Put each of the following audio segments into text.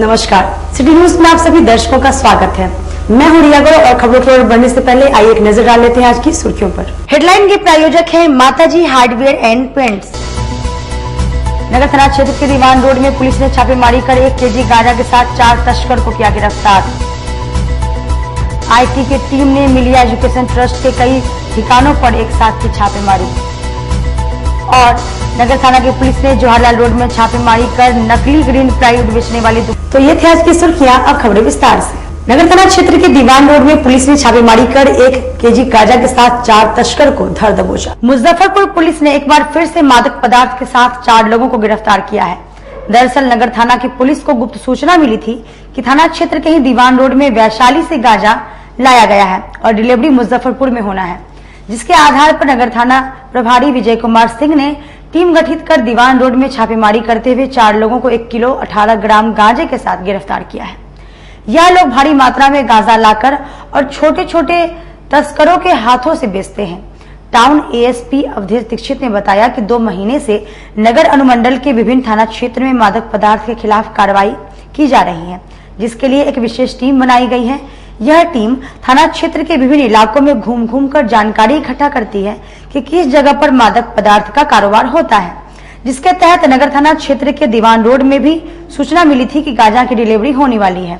नमस्कार, city news में आप सभी दर्शकों का स्वागत है। मैं हूं रिया गौड़ और खबरों की ओर बढ़ने से पहले आइए एक नजर डाल लेते हैं आज की सुर्खियों पर। हेडलाइन के प्रायोजक हैं माताजी हार्डवेयर एंड पेंट्स। नगर थाना क्षेत्र के दीवान रोड में पुलिस ने छापेमारी कर 1 केजी गांजा के साथ 4 तस्कर को किया गिरफ्तार। IT की टीम ने मिलिया एजुकेशन ट्रस्ट के कई ठिकानों पर एक साथ की छापेमारी। और नगर थाना की पुलिस ने जवाहरलाल रोड में छापेमारी कर नकली ग्रीन प्लाईवुड बेचने वाली। तो ये थी आज की सुर्खियां, अब खबरें विस्तार से। नगर थाना क्षेत्र के दीवान रोड में पुलिस ने छापेमारी कर 1 केजी गांजा के साथ 4 तस्कर को धर दबोचा। मुजफ्फरपुर पुलिस ने एक बार फिर से मादक पदार्थ के साथ 4 लोगों को गिरफ्तार किया है। दरअसल नगर थाना की पुलिस को गुप्त सूचना मिली थी कि थाना क्षेत्र के ही दीवान रोड में वैशाली से गांजा लाया गया है और डिलीवरी मुजफ्फरपुर में होना है, जिसके आधार पर नगर थाना प्रभारी विजय कुमार सिंह ने टीम गठित कर दीवान रोड में छापेमारी करते हुए 4 लोगों को 1 किलो 18 ग्राम गांजे के साथ गिरफ्तार किया है। यह लोग भारी मात्रा में गांजा लाकर और छोटे छोटे तस्करों के हाथों से बेचते हैं। टाउन ASP अवधेश दीक्षित ने बताया कि 2 महीने से नगर अनुमंडल के विभिन्न थाना क्षेत्र में मादक पदार्थ के खिलाफ कार्रवाई की जा रही है, जिसके लिए एक विशेष टीम बनाई गई है। यह टीम थाना क्षेत्र के विभिन्न इलाकों में घूम कर जानकारी इकट्ठा करती है कि किस जगह पर मादक पदार्थ का कारोबार होता है, जिसके तहत नगर थाना क्षेत्र के दीवान रोड में भी सूचना मिली थी कि गांजा की डिलीवरी होने वाली है,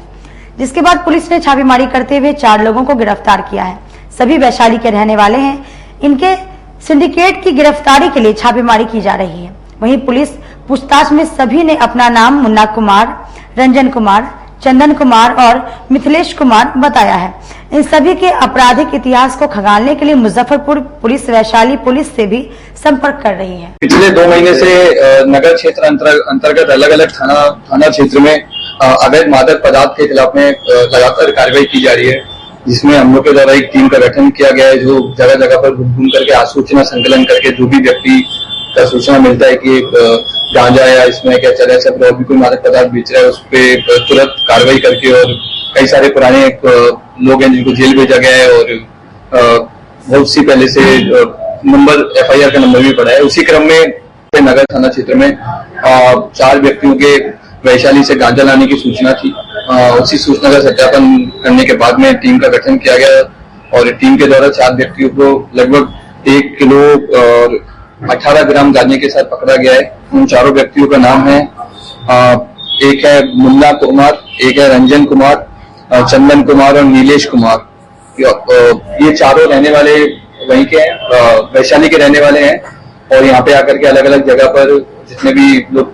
जिसके बाद पुलिस ने छापेमारी करते हुए 4 लोगों को गिरफ्तार किया है। सभी वैशाली के रहने वाले हैं। इनके सिंडिकेट की गिरफ्तारी के लिए छापेमारी की जा रही है। वहीं पुलिस पूछताछ में सभी ने अपना नाम मुन्ना कुमार, रंजन कुमार, चंदन कुमार और मिथिलेश कुमार बताया है। इन सभी के आपराधिक इतिहास को खंगालने के लिए मुजफ्फरपुर पुलिस वैशाली पुलिस से भी संपर्क कर रही है। पिछले 2 महीने से नगर क्षेत्र अंतर्गत अलग अलग थाना क्षेत्र में अवैध मादक पदार्थ के खिलाफ में लगातार कार्रवाई की जा रही है, जिसमें हम लोग के द्वारा एक टीम का गठन किया गया है, जो जगह जगह पर घूम करके सूचना संकलन करके जो भी व्यक्ति का सूचना मिलता है कि गांजा या इसमें क्या चल रहा है और भी कोई मादक पदार्थ बेच रहा है, उस पर तुरंत कार्रवाई करके, और कई सारे पुराने लोग हैं जिनको जेल भेजा गया है और बहुत सी पहले से FIR का नंबर भी पड़ा है। उसी क्रम में नगर थाना क्षेत्र में 4 व्यक्तियों के वैशाली से गांजा लाने की सूचना थी। उसी सूचना का सत्यापन करने के बाद में टीम का गठन किया गया और टीम के द्वारा 4 व्यक्तियों को लगभग 1 किलो और 18 ग्राम गांजे के साथ पकड़ा गया है। उन 4 व्यक्तियों का नाम है, एक है मुन्ना कुमार, एक है रंजन कुमार, चंदन कुमार और नीलेश कुमार। ये 4 रहने वाले वहीं के हैं, वैशाली के रहने वाले हैं और यहाँ पे आकर के अलग अलग जगह पर जितने भी लोग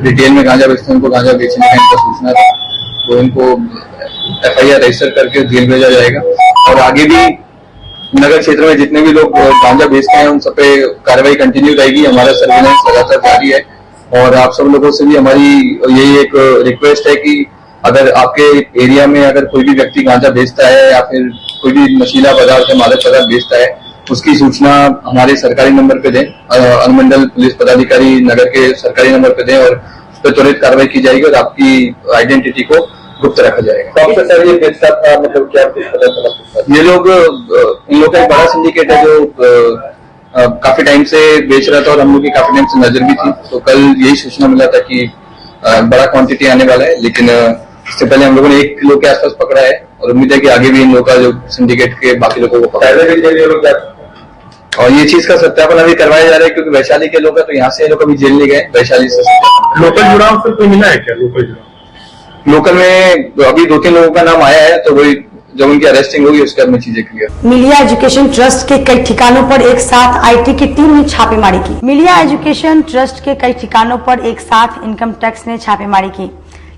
रिटेल में गांजा बेचते हैं उनको गांजा बेचने का इनका सूचना था, तो इनको FIR रजिस्टर करके जेल भेजा जाएगा। और आगे भी नगर क्षेत्र में जितने भी लोग गांजा बेचते हैं उन सब पे कार्रवाई कंटिन्यू रहेगी। हमारा सर्विलांस लगातार जारी है और आप सब लोगों से भी हमारी यही एक रिक्वेस्ट है कि अगर आपके एरिया में अगर कोई भी व्यक्ति गांजा बेचता है या फिर कोई भी नशीला पदार्थ या मादक पदार्थ बेचता है, उसकी सूचना हमारे सरकारी नंबर पे दें, अनुमंडल पुलिस पदाधिकारी नगर के सरकारी नंबर पे दें और उस पर त्वरित कार्रवाई की जाएगी और आपकी आइडेंटिटी को गुप्त रखा जाएगा। तो सर ये बेचता था, मतलब क्या पता चला? ये लोग इन लोग का एक बड़ा सिंडिकेट है जो काफी टाइम से बेच रहा था और हम लोग की काफी टाइम से नजर भी थी। तो कल यही सूचना मिला था कि बड़ा क्वांटिटी आने वाला है, लेकिन इससे पहले हम लोगों ने 1 किलो के आसपास पकड़ा है और उम्मीद है कि आगे भी इन लोगों का जो सिंडिकेट के बाकी लोगों को पकड़ा। और ये चीज का सत्यापन अभी करवाया जा रहा है, क्योंकि वैशाली के लोग हैं तो यहाँ से लोग अभी जेल नहीं गए, वैशाली से। लोकल जुड़ाव से कोई मिला है क्या? लोकल में अभी 2-3 लोगों का नाम आया है, तो वही जब उनकी अरेस्टिंग होगी उसके बाद में चीजें क्लियर। मिलिया एजुकेशन ट्रस्ट के कई ठिकानों पर एक साथ IT की टीम ने छापेमारी की। मिलिया एजुकेशन ट्रस्ट के कई ठिकानों पर एक साथ इनकम टैक्स ने छापेमारी की,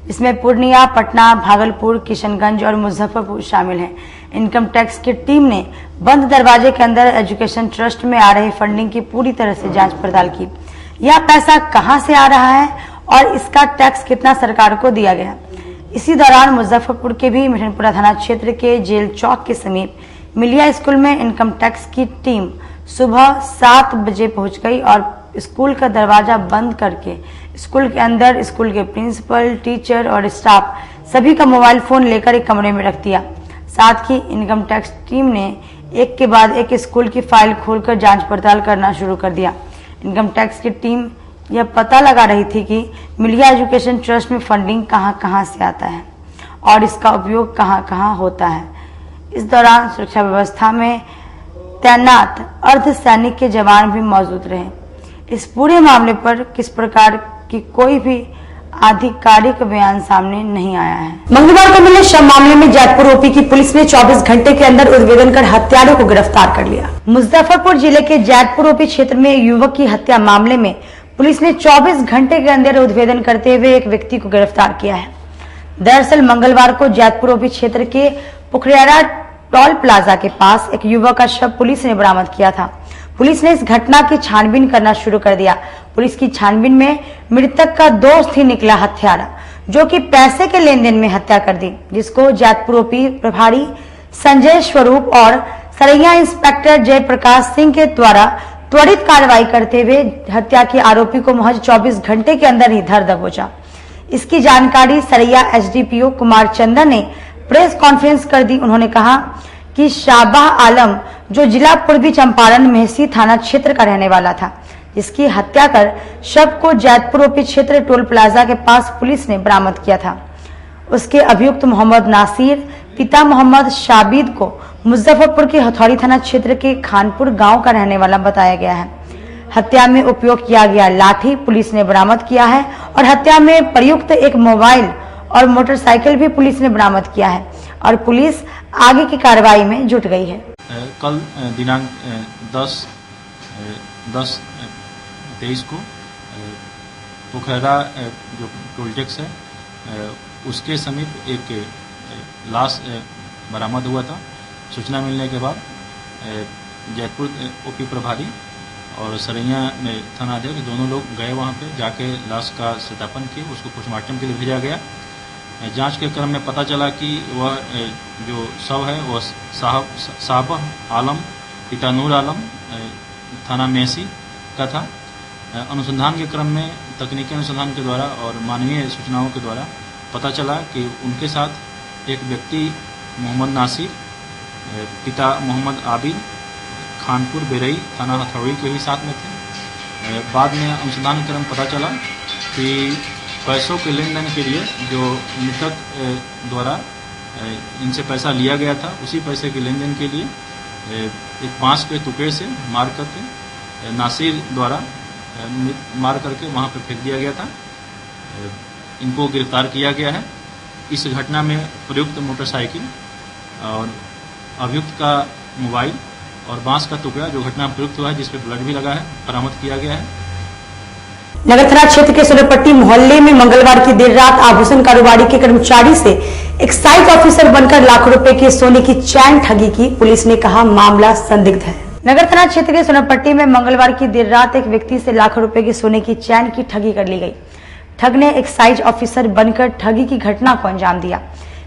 इसमें पूर्णिया, पटना, भागलपुर, किशनगंज और मुजफ्फरपुर शामिल हैं। इनकम टैक्स की टीम ने बंद दरवाजे के अंदर एजुकेशन ट्रस्ट में आ रही फंडिंग की पूरी तरह से जांच पड़ताल की। यह पैसा कहां से आ रहा है और इसका टैक्स कितना सरकार को दिया गया। इसी दौरान मुजफ्फरपुर के भी मिठनपुरा थाना क्षेत्र के जेल चौक के समीप मिलिया स्कूल में इनकम टैक्स की टीम सुबह 7 बजे पहुंच गई और स्कूल का दरवाजा बंद करके स्कूल के अंदर स्कूल के प्रिंसिपल, टीचर और स्टाफ सभी का मोबाइल फोन लेकर एक कमरे में रख दिया। साथ ही इनकम टैक्स टीम ने एक के बाद एक स्कूल की फाइल खोलकर जांच पड़ताल करना शुरू कर दिया। इनकम टैक्स की टीम यह पता लगा रही थी कि मिलिया एजुकेशन ट्रस्ट में फंडिंग कहां कहां से आता है और इसका उपयोग कहां कहां होता है। इस दौरान सुरक्षा व्यवस्था में तैनात अर्धसैनिक के जवान भी मौजूद रहे। इस पूरे मामले पर किस प्रकार की कोई भी आधिकारिक बयान सामने नहीं आया है। मंगलवार को मिले शव मामले में जैतपुर ओपी की पुलिस ने 24 घंटे के अंदर उद्भेदन कर हत्यारों को गिरफ्तार कर लिया। मुजफ्फरपुर जिले के जैतपुर ओपी क्षेत्र में युवक की हत्या मामले में पुलिस ने 24 घंटे के अंदर उद्भेदन करते हुए एक व्यक्ति को गिरफ्तार किया है। दरअसल मंगलवार को जैतपुर ओपी क्षेत्र के पुखरियारा टोल प्लाजा के पास एक युवक का शव पुलिस ने बरामद किया था। पुलिस ने इस घटना की छानबीन करना शुरू कर दिया। पुलिस की छानबीन में मृतक का दोस्त ही निकला हत्यारा, जो कि पैसे के लेन देन में हत्या कर दी, जिसको जैतपुर ओपी प्रभारी संजय स्वरूप और सरैया इंस्पेक्टर जयप्रकाश सिंह के द्वारा त्वरित कार्रवाई करते हुए हत्या के आरोपी को महज 24 घंटे के अंदर ही धर दबोचा। इसकी जानकारी सरैया एसडीपीओ कुमार चंदन ने प्रेस कॉन्फ्रेंस कर दी। उन्होंने कहा कि शाबाह आलम, जो जिला पूर्वी चंपारण मेहसी थाना क्षेत्र का रहने वाला था, जिसकी हत्या कर शव को जैतपुर ओपी क्षेत्र टोल प्लाजा के पास पुलिस ने बरामद किया था। उसके अभियुक्त मोहम्मद नासिर पिता मोहम्मद शाबिद को मुजफ्फरपुर के हथौड़ी थाना क्षेत्र के खानपुर गांव का रहने वाला बताया गया है। हत्या में उपयोग किया गया लाठी पुलिस ने बरामद किया है और हत्या में प्रयुक्त एक मोबाइल और मोटरसाइकिल भी पुलिस ने बरामद किया है और पुलिस आगे की कार्रवाई में जुट गई है। कल दिनांक 10/10/23 को पोखरा जो टोल टैक्स है उसके समीप एक लाश बरामद हुआ था। सूचना मिलने के बाद जैतपुर ओपी प्रभारी और सरैया थाना अध्यक्ष दोनों लोग गए वहां पे, जाके लाश का सत्यापन किए, उसको पोस्टमार्टम के लिए भेजा गया। जांच के क्रम में पता चला कि वह जो शव है वह साहब आलम पिता नूर आलम थाना मेहसी का था। अनुसंधान के क्रम में तकनीकी अनुसंधान के द्वारा और मानवीय सूचनाओं के द्वारा पता चला कि उनके साथ एक व्यक्ति मोहम्मद नासिर पिता मोहम्मद आबिद खानपुर बेरई थाना हथौड़ी के ही साथ में थे। बाद में अनुसंधान क्रम पता चला कि पैसों के लेन देन के लिए जो मृतक द्वारा इनसे पैसा लिया गया था, उसी पैसे के लेन देन के लिए एक बांस के टुकड़े से मार करके नासिर द्वारा मार करके वहां पर फेंक दिया गया था। इनको गिरफ्तार किया गया है। इस घटना में प्रयुक्त मोटरसाइकिल और अभियुक्त का मोबाइल और बांस का टुकड़ा जो घटना में प्रयुक्त हुआ है, जिसपे ब्लड भी लगा है, बरामद किया गया है। नगर थाना क्षेत्र के सोलरपट्टी मोहल्ले में मंगलवार की देर रात आभूषण कारोबारी के कर्मचारी से एक्साइज ऑफिसर बनकर लाखों रुपए के सोने की चैन ठगी की। पुलिस ने कहा मामला संदिग्ध है। नगर थाना क्षेत्र के सोलरपट्टी में मंगलवार की देर रात एक व्यक्ति से लाखों रुपए की सोने की चैन की ठगी कर ली गई। ठग ने एक्साइज ऑफिसर बनकर ठगी की घटना को अंजाम दिया।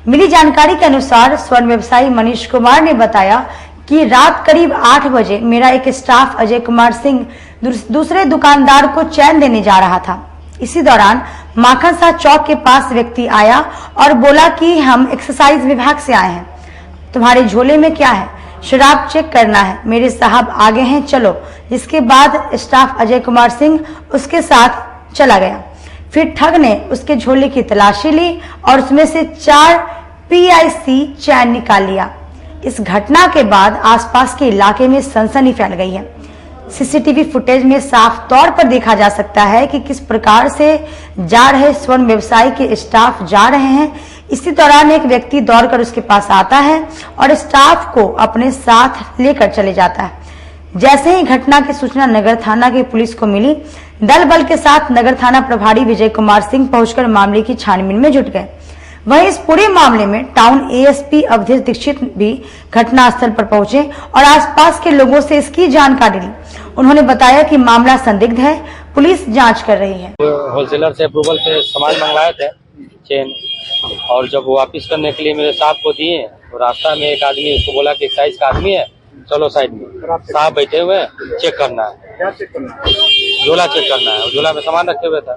मिली जानकारी के अनुसार स्वर्ण व्यवसायी मनीष कुमार ने बताया कि रात करीब 8 बजे मेरा एक स्टाफ अजय कुमार सिंह दूसरे दुकानदार को चैन देने जा रहा था। इसी दौरान माखन शाह चौक के पास व्यक्ति आया और बोला कि हम एक्साइज विभाग से आए हैं, तुम्हारे झोले में क्या है? शराब चेक करना है, मेरे साहब आगे हैं, चलो। जिसके बाद स्टाफ अजय कुमार सिंह उसके साथ चला गया। फिर ठग ने उसके झोले की तलाशी ली और उसमें से 4 PIC चैन निकाल लिया। इस घटना के बाद आसपास के इलाके में सनसनी फैल गई है। सीसीटीवी फुटेज में साफ तौर पर देखा जा सकता है कि किस प्रकार से जा रहे स्वर्ण व्यवसायी के स्टाफ जा रहे हैं। इसी दौरान एक व्यक्ति दौड़कर उसके पास आता है और स्टाफ को अपने साथ लेकर चले जाता है। जैसे ही घटना की सूचना नगर थाना की पुलिस को मिली, दल बल के साथ नगर थाना प्रभारी विजय कुमार सिंह पहुंचकर मामले की छानबीन में जुट गए। वहीं इस पूरे मामले में टाउन ASP अवधेश दीक्षित भी घटनास्थल पर पहुंचे और आसपास के लोगों से इसकी जानकारी ली। उन्होंने बताया कि मामला संदिग्ध है, पुलिस जांच कर रही है। होलसेलर से अप्रूवल पे सामान मंगवाए थे चेन, और जब वापस करने के लिए मेरे साहब को दिए तो रास्ता में एक आदमी उसको बोला कि साइज का आदमी है, चलो साइड में। साहब बैठे हुए हैं, चेक करना है, झोला चेक करना है। झोला में सामान रखे हुए था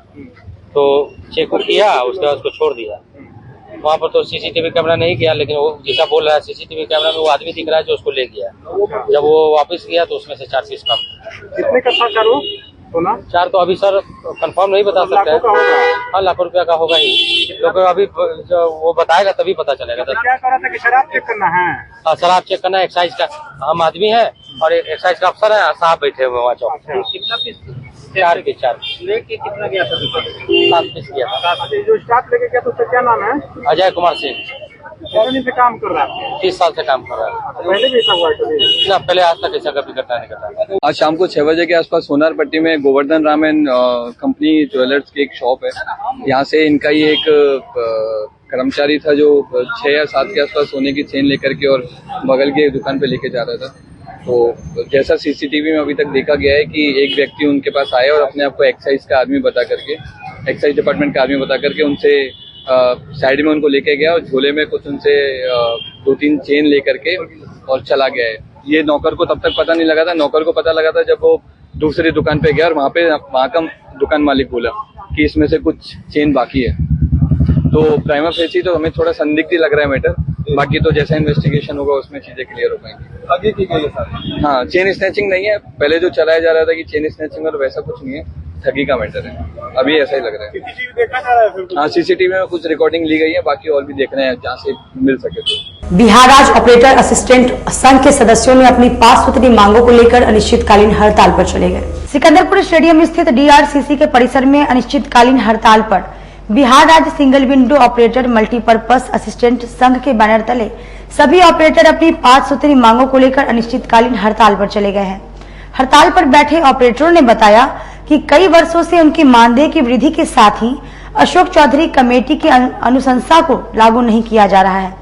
तो चेक को किया, उसके बाद उसको छोड़ दिया। वहाँ पर तो CCTV कैमरा नहीं गया, लेकिन वो जैसा बोल रहा है CCTV कैमरा में वो आदमी दिख रहा है जो उसको ले गया। जब वो वापस गया तो उसमें से 4 पीस कम। कितने का था वो? सोना 4 तो अभी सर कंफर्म नहीं बता सकते हैं। हाँ, लाखों रुपया का होगा ही, क्योंकि अभी जो वो बताएगा तभी पता चलेगा। तो क्या कह रहा था कि शराब चेक करना है? हाँ, शराब चेक करना है। एक्साइज का हम आदमी है और एक एक्साइज का अफसर है, साहब बैठे हुए वहाँ चौक। कितना पीस? 4 पीस लेके कितना गया था? 7 पीस गया था। जो स्टाफ लेके गया था उसका क्या नाम है? अजय कुमार सिंह। कितने दिन से काम कर रहा है? 30 साल से काम कर रहा है। पहले भी ऐसा हुआ है? ना, पहले आज तक ऐसा कभी घटना नहीं घटा। आज शाम को 6 बजे के आसपास सोनारपट्टी में Govardhan Ram and company jewellers की एक शॉप है। यहाँ से इनका ही एक कर्मचारी था जो 6 या 7 के आसपास सोने की चेन लेकर के और बगल की दुकान पे लेके जा रहा था। तो जैसा सीसीटीवी में अभी तक देखा गया है कि एक व्यक्ति उनके पास आया और अपने आप को एक्साइज का आदमी बता करके, एक्साइज डिपार्टमेंट का आदमी बता करके उनसे साइड में उनको लेके गया और झोले में कुछ उनसे 2-3 चेन लेकर के और चला गया है। ये नौकर को तब तक पता नहीं लगा था। नौकर को पता लगा था जब वो दूसरी दुकान पे गया और वहाँ का दुकान मालिक बोला कि इसमें से कुछ चेन बाकी है। तो प्राइमा फेसी तो हमें थोड़ा संदिग्ध ही लग रहा है मैटर। बाकी तो जैसा इन्वेस्टिगेशन होगा उसमें चीजें क्लियर हो पाएंगी। आगे की गई है सर? हाँ, चेन स्नैचिंग नहीं है। पहले जो चलाया जा रहा था कि चेन स्नैचिंग और वैसा कुछ नहीं है, ठगी का मैटर है। अभी ऐसा ही लग रहा है। सीसीटीवी देखा जा रहा है? हाँ, सीसीटीवी में कुछ रिकॉर्डिंग ली गई है, बाकी और भी देख रहे हैं जहाँ से मिल सके तो। बिहार राज्य ऑपरेटर असिस्टेंट संघ के सदस्यों ने अपनी 5 सूत्री मांगों को लेकर अनिश्चितकालीन हड़ताल पर चले गए। सिकंदरपुर स्टेडियम स्थित DRCC के परिसर में अनिश्चितकालीन हड़ताल पर बिहार राज्य single window operator multipurpose assistant संघ के बैनर तले सभी ऑपरेटर अपनी 5 सूत्री मांगों को लेकर अनिश्चितकालीन हड़ताल पर चले गए हैं। हड़ताल पर बैठे ऑपरेटरों ने बताया कि कई वर्षों से उनकी मानदेय की वृद्धि के साथ ही अशोक चौधरी कमेटी की अनुशंसा को लागू नहीं किया जा रहा है।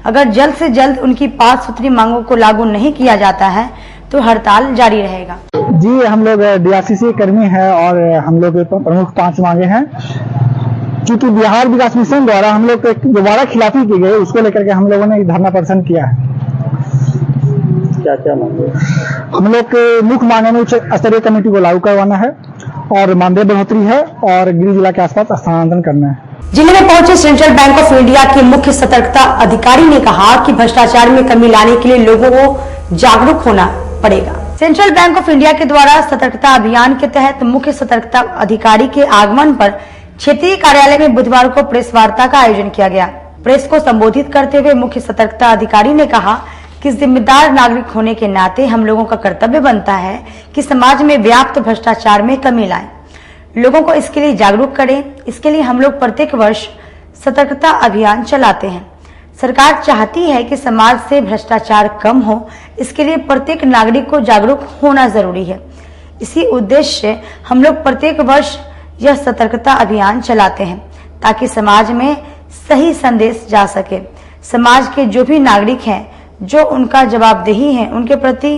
अगर जल्द से जल्द उनकी 5 सूत्री मांगों को लागू नहीं किया जाता है तो हड़ताल जारी रहेगा। जी, हम लोग DRCC कर्मी हैं और हम लोग प्रमुख 5 मांगे हैं। क्योंकि बिहार विकास मिशन द्वारा हम लोग दोबारा खिलाफी की गई, उसको लेकर के हम लोगों ने धरना प्रदर्शन किया है। क्या मांगे? हम लोग के मुख्य मांगे में उच्च स्तरीय कमेटी को लागू करवाना है और मानदेय बढ़ोतरी है और गृह जिला के आसपास स्थानांतरण करना है। जिले में पहुंचे सेंट्रल बैंक ऑफ इंडिया के मुख्य सतर्कता अधिकारी ने कहा कि भ्रष्टाचार में कमी लाने के लिए लोगों को जागरूक होना पड़ेगा। सेंट्रल बैंक ऑफ इंडिया के द्वारा सतर्कता अभियान के तहत मुख्य सतर्कता अधिकारी के आगमन पर क्षेत्रीय कार्यालय में बुधवार को प्रेस वार्ता का आयोजन किया गया। प्रेस को संबोधित करते हुए मुख्य सतर्कता अधिकारी ने कहा कि जिम्मेदार नागरिक होने के नाते हम लोगों का कर्तव्य बनता है कि समाज में व्याप्त भ्रष्टाचार में कमी लाएं, लोगों को इसके लिए जागरूक करें। इसके लिए हम लोग प्रत्येक वर्ष सतर्कता अभियान चलाते हैं। सरकार चाहती है कि समाज से भ्रष्टाचार कम हो, इसके लिए प्रत्येक नागरिक को जागरूक होना जरूरी है। इसी उद्देश्य से हम लोग प्रत्येक वर्ष यह सतर्कता अभियान चलाते हैं ताकि समाज में सही संदेश जा सके। समाज के जो भी नागरिक हैं, जो उनका जवाबदेही है, उनके प्रति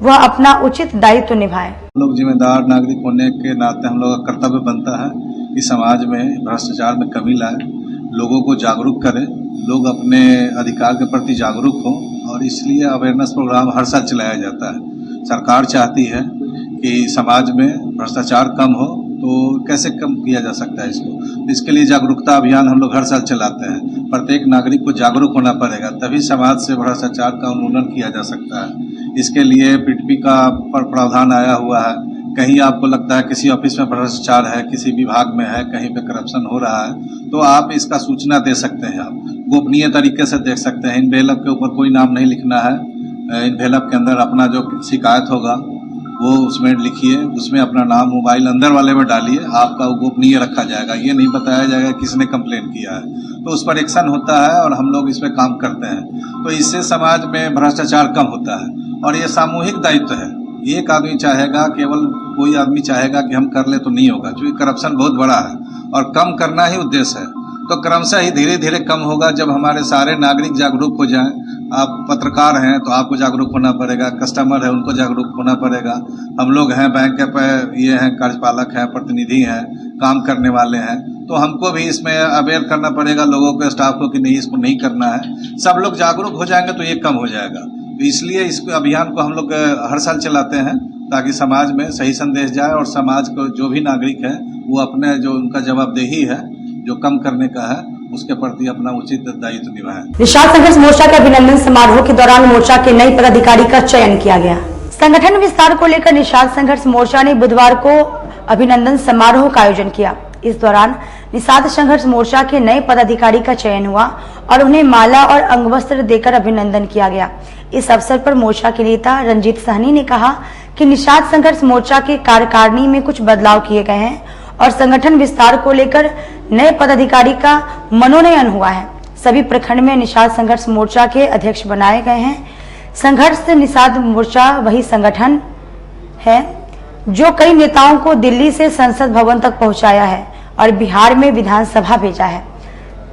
वह अपना उचित दायित्व निभाएं। हम लोग जिम्मेदार नागरिक होने के नाते हम लोग का कर्तव्य बनता है कि समाज में भ्रष्टाचार में कमी लाए, लोगों को जागरूक करें, लोग अपने अधिकार के प्रति जागरूक हों और इसलिए अवेयरनेस प्रोग्राम हर साल चलाया जाता है। सरकार चाहती है कि समाज में भ्रष्टाचार कम हो, तो कैसे कम किया जा सकता है इसके लिए जागरूकता अभियान हम लोग हर साल चलाते हैं। प्रत्येक नागरिक को जागरूक होना पड़ेगा, तभी समाज से भ्रष्टाचार का उन्मूलन किया जा सकता है। इसके लिए PTP का प्रावधान आया हुआ है। कहीं आपको लगता है किसी ऑफिस में भ्रष्टाचार है, किसी विभाग में है, कहीं पे करप्शन हो रहा है, तो आप इसका सूचना दे सकते हैं। आप गोपनीय तरीके से देख सकते हैं। इनवेलप के ऊपर कोई नाम नहीं लिखना है। इनवेलप के अंदर अपना जो शिकायत होगा वो उसमें लिखिए, उसमें अपना नाम, मोबाइल अंदर वाले में डालिए, आपका गोपनीय रखा जाएगा। ये नहीं बताया जाएगा किसने कंप्लेन किया है, तो उस पर एक्शन होता है और हम लोग इस पर काम करते हैं। तो इससे समाज में भ्रष्टाचार कम होता है और ये सामूहिक दायित्व है। एक आदमी चाहेगा, केवल कोई आदमी चाहेगा कि हम कर ले तो नहीं होगा, क्योंकि करप्शन बहुत बड़ा है और कम करना ही उद्देश्य है। तो क्रमशः ही धीरे धीरे कम होगा जब हमारे सारे नागरिक जागरूक हो जाएं। आप पत्रकार हैं तो आपको जागरूक होना पड़ेगा, कस्टमर है उनको जागरूक होना पड़ेगा, हम लोग हैं बैंक के ये हैं, कार्यपालक हैं, प्रतिनिधि हैं, काम करने वाले हैं, तो हमको भी इसमें अवेयर करना पड़ेगा लोगों को, स्टाफ को कि नहीं इसको नहीं करना है। सब लोग जागरूक हो जाएंगे तो ये कम हो जाएगा। तो इसलिए इस अभियान को हम लोग हर साल चलाते हैं ताकि समाज में सही संदेश जाए और समाज को जो भी नागरिक है वो अपने जो उनका जवाबदेही है जो कम करने का है उसके प्रति अपना उचित दायित्व निभाएं। निषाद संघर्ष मोर्चा के अभिनंदन समारोह के दौरान मोर्चा के नए पदाधिकारी का चयन किया गया। संगठन विस्तार को लेकर निषाद संघर्ष मोर्चा ने बुधवार को अभिनंदन समारोह का आयोजन किया। इस दौरान निषाद संघर्ष मोर्चा के नए पदाधिकारी का चयन हुआ और उन्हें माला और अंगवस्त्र देकर अभिनंदन किया गया। इस अवसर पर मोर्चा के नेता रंजीत सहनी ने कहा कि निषाद संघर्ष मोर्चा के कार्यकारिणी में कुछ बदलाव किए गए हैं और संगठन विस्तार को लेकर नए पदाधिकारी का मनोनयन हुआ है। सभी प्रखंड में निषाद संघर्ष मोर्चा के अध्यक्ष बनाए गए हैं। संघर्ष निषाद मोर्चा वही संगठन है जो कई नेताओं को दिल्ली से संसद भवन तक पहुंचाया है और बिहार में विधानसभा भेजा है।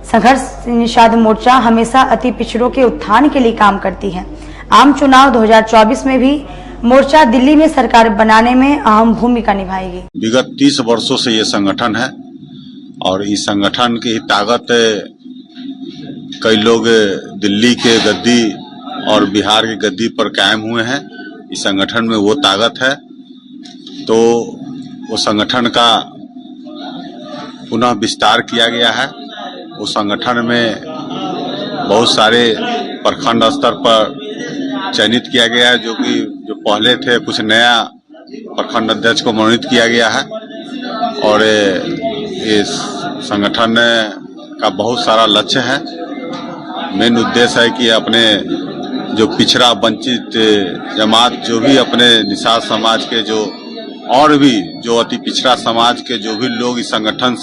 संघर्ष निषाद मोर्चा हमेशा अति पिछड़ों के उत्थान के लिए काम करती है। आम चुनाव 2024 में भी मोर्चा दिल्ली में सरकार बनाने में अहम भूमिका निभाएगी। विगत 30 वर्षों से ये संगठन है और इस संगठन की ताकत कई लोग दिल्ली के गद्दी और बिहार की गद्दी पर कायम हुए हैं। इस संगठन में वो ताकत है, तो वो संगठन का पुनः विस्तार किया गया है। उस संगठन में बहुत सारे प्रखंड स्तर पर चयनित किया गया है, जो पहले थे कुछ नया प्रखंड अध्यक्ष को मनोनीत किया गया है और इस संगठन का बहुत सारा लक्ष्य है। मेन उद्देश्य है कि अपने जो पिछड़ा वंचित जमात, जो भी अपने निषाद समाज के जो और भी जो अति पिछड़ा समाज के जो भी लोग इस संगठन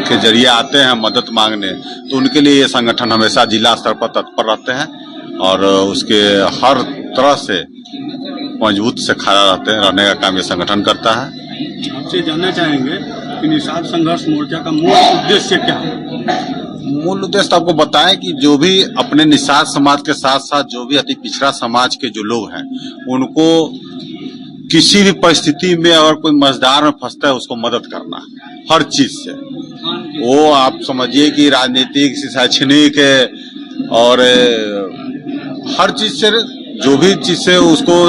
के जरिए आते हैं मदद मांगने, तो उनके लिए ये संगठन हमेशा जिला स्तर पर तत्पर रहते हैं और उसके हर तरह से मजबूत से खड़ा रहने का काम ये संगठन करता है। आपसे जानना चाहेंगे कि निषाद संघर्ष मोर्चा का मूल उद्देश्य क्या है? मूल उद्देश्य आपको बताएं कि जो भी अपने निषाद समाज के साथ साथ जो भी अति पिछड़ा समाज के जो लोग हैं, उनको किसी भी परिस्थिति में अगर कोई मझधार में फंसता है उसको मदद करना हर चीज से। वो आप समझिए कि राजनीतिक, शैक्षणिक और हर चीज से, जो भी चीज से उसको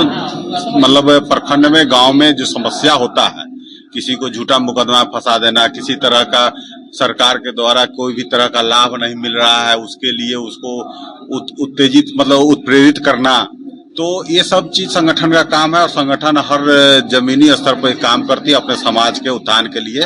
मतलब प्रखंड में गांव में जो समस्या होता है, किसी को झूठा मुकदमा फंसा देना, किसी तरह का सरकार के द्वारा कोई भी तरह का लाभ नहीं मिल रहा है, उसके लिए उसको उत्तेजित मतलब उत्प्रेरित करना, तो ये सब चीज संगठन का काम है और संगठन हर जमीनी स्तर पर काम करती है अपने समाज के उत्थान के लिए।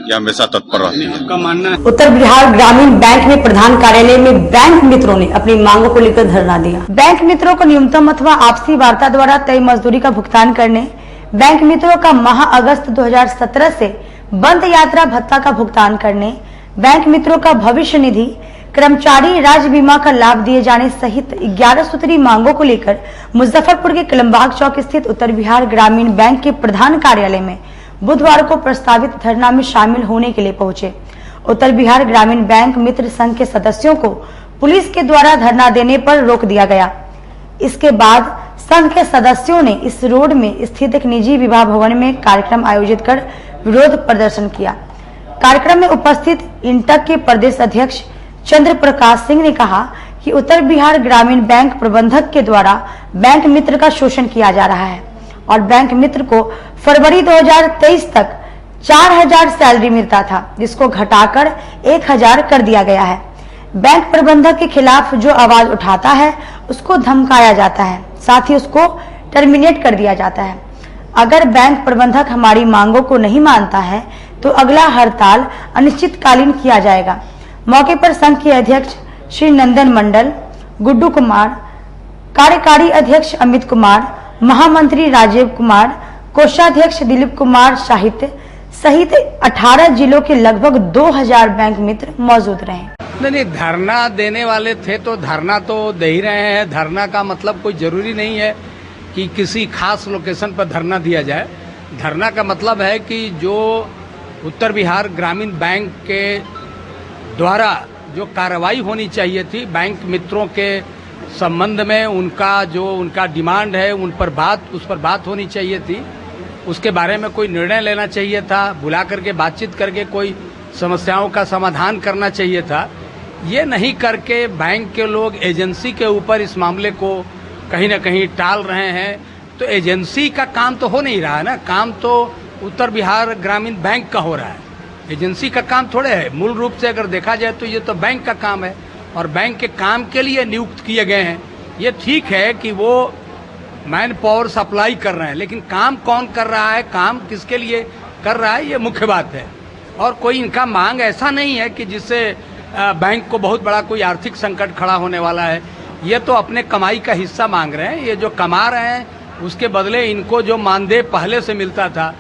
ये हमेशा तत्पर रहती है। आपका मानना है? उत्तर बिहार ग्रामीण बैंक में प्रधान कार्यालय में बैंक मित्रों ने अपनी मांगों को लेकर धरना दिया। बैंक मित्रों को न्यूनतम अथवा आपसी वार्ता द्वारा तय मजदूरी का भुगतान करने, बैंक मित्रों का माह अगस्त 2017 से बंद यात्रा भत्ता का भुगतान करने, बैंक मित्रों का भविष्य निधि, कर्मचारी राज्य बीमा का लाभ दिए जाने सहित 11 सूत्री मांगों को लेकर मुजफ्फरपुर के कलमबाग चौक स्थित उत्तर बिहार ग्रामीण बैंक के प्रधान कार्यालय में बुधवार को प्रस्तावित धरना में शामिल होने के लिए पहुंचे। उत्तर बिहार ग्रामीण बैंक मित्र संघ के सदस्यों को पुलिस के द्वारा धरना देने पर रोक दिया गया। इसके बाद संघ के सदस्यों ने इस रोड में स्थित एक निजी विवाह भवन में कार्यक्रम आयोजित कर विरोध प्रदर्शन किया। कार्यक्रम में उपस्थित इंटक के प्रदेश अध्यक्ष चंद्र प्रकाश सिंह ने कहा कि उत्तर बिहार ग्रामीण बैंक प्रबंधक के द्वारा बैंक मित्र का शोषण किया जा रहा है और बैंक मित्र को फरवरी 2023 तक 4000 सैलरी मिलता था, जिसको घटाकर 1000 कर दिया गया है। बैंक प्रबंधक के खिलाफ जो आवाज उठाता है उसको धमकाया जाता है, साथ ही उसको टर्मिनेट कर दिया जाता है। अगर बैंक प्रबंधक हमारी मांगों को नहीं मानता है तो अगला हड़ताल अनिश्चितकालीन किया जाएगा। मौके पर संघ के अध्यक्ष श्री नंदन मंडल, गुड्डू कुमार, कार्यकारी अध्यक्ष अमित कुमार, महामंत्री राजीव कुमार, कोषाध्यक्ष दिलीप कुमार साहित्य सहित 18 जिलों के लगभग 2000 बैंक मित्र मौजूद रहे। नहीं, धरना देने वाले थे तो धरना तो दे ही रहे हैं। धरना का मतलब कोई जरूरी नहीं है कि किसी खास लोकेशन पर धरना दिया जाए। धरना का मतलब है कि जो उत्तर बिहार ग्रामीण बैंक के द्वारा जो कार्रवाई होनी चाहिए थी बैंक मित्रों के संबंध में, उनका डिमांड है उस पर बात होनी चाहिए थी। उसके बारे में कोई निर्णय लेना चाहिए था, बुला करके बातचीत करके कोई समस्याओं का समाधान करना चाहिए था। ये नहीं करके बैंक के लोग एजेंसी के ऊपर इस मामले को कहीं न कहीं टाल रहे हैं। तो एजेंसी का काम तो हो नहीं रहा है ना, काम तो उत्तर बिहार ग्रामीण बैंक का हो रहा है, एजेंसी का काम थोड़े है। मूल रूप से अगर देखा जाए तो ये तो बैंक का काम है और बैंक के काम के लिए नियुक्त किए गए हैं। ये ठीक है कि वो मैन पावर सप्लाई कर रहे हैं, लेकिन काम कौन कर रहा है, काम किसके लिए कर रहा है, ये मुख्य बात है। और कोई इनका मांग ऐसा नहीं है कि जिससे बैंक को बहुत बड़ा कोई आर्थिक संकट खड़ा होने वाला है। ये तो अपने कमाई का हिस्सा मांग रहे हैं। ये जो कमा रहे हैं उसके बदले इनको जो मानदेय पहले से मिलता था,